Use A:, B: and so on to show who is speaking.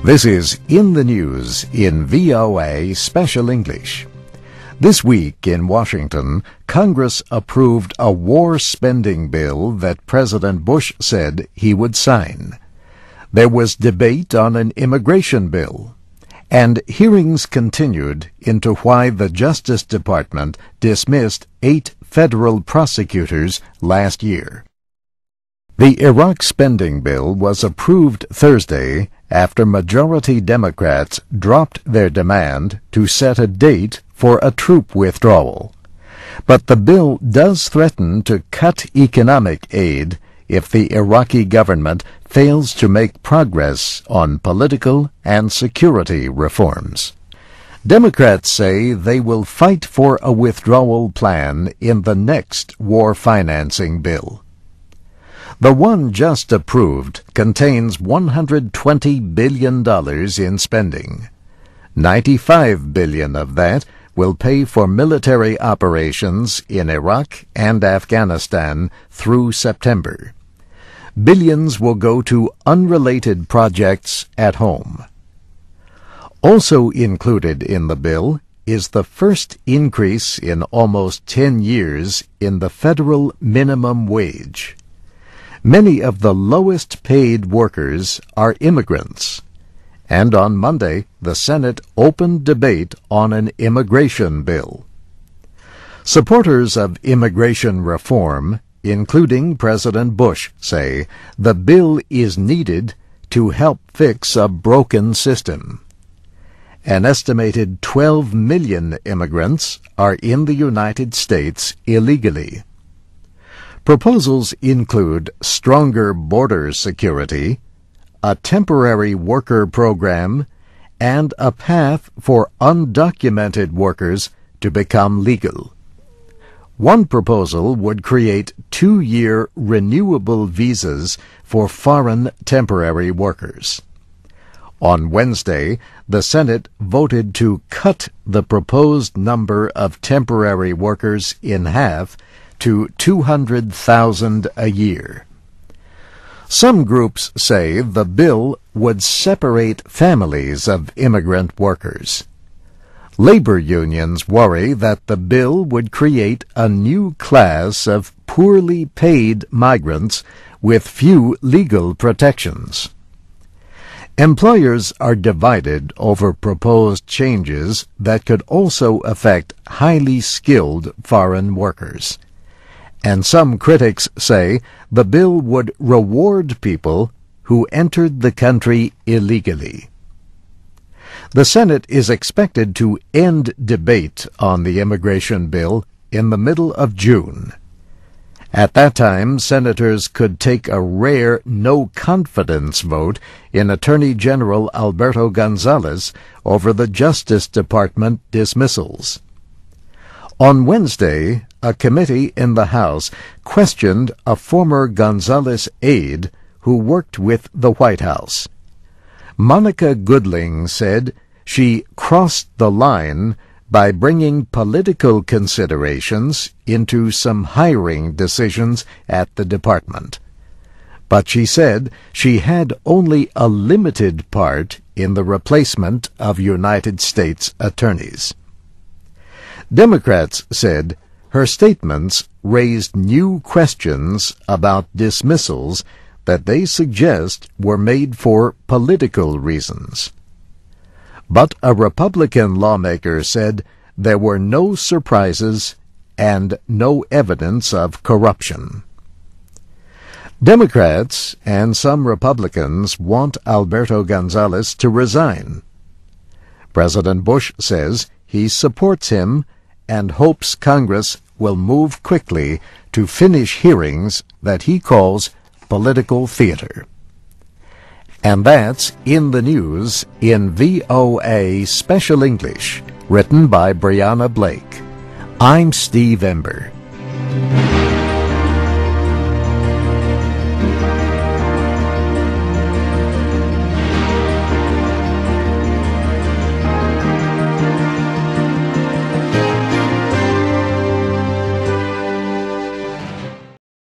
A: This is In the News in VOA Special English. This week in Washington, Congress approved a war spending bill that President Bush said he would sign. There was debate on an immigration bill, and hearings continued into why the Justice Department dismissed 8 federal prosecutors last year. The Iraq spending bill was approved Thursday after majority Democrats dropped their demand to set a date for a troop withdrawal. But the bill does threaten to cut economic aid if the Iraqi government fails to make progress on political and security reforms. Democrats say they will fight for a withdrawal plan in the next war financing bill. The one just approved contains $120 billion in spending. $95 billion of that will pay for military operations in Iraq and Afghanistan through September. Billions will go to unrelated projects at home. Also included in the bill is the first increase in almost 10 years in the federal minimum wage. Many of the lowest-paid workers are immigrants, and on Monday the Senate opened debate on an immigration bill. Supporters of immigration reform, including President Bush, say the bill is needed to help fix a broken system. An estimated 12 million immigrants are in the United States illegally. Proposals include stronger border security, a temporary worker program, and a path for undocumented workers to become legal. One proposal would create 2-year renewable visas for foreign temporary workers. On Wednesday, the Senate voted to cut the proposed number of temporary workers in half to 200,000 a year. Some groups say the bill would separate families of immigrant workers. Labor unions worry that the bill would create a new class of poorly paid migrants with few legal protections. Employers are divided over proposed changes that could also affect highly skilled foreign workers. And some critics say the bill would reward people who entered the country illegally. The Senate is expected to end debate on the immigration bill in the middle of June. At that time, senators could take a rare no-confidence vote in Attorney General Alberto Gonzales over the Justice Department dismissals. On Wednesday, a committee in the House questioned a former Gonzales aide who worked with the White House. Monica Goodling said she crossed the line by bringing political considerations into some hiring decisions at the department. But she said she had only a limited part in the replacement of United States attorneys. Democrats said her statements raised new questions about dismissals that they suggest were made for political reasons. But a Republican lawmaker said there were no surprises and no evidence of corruption. Democrats and some Republicans want Alberto Gonzales to resign. President Bush says he supports him and hopes Congress will move quickly to finish hearings that he calls political theater. And that's In the News in VOA Special English, written by Brianna Blake. I'm Steve Ember.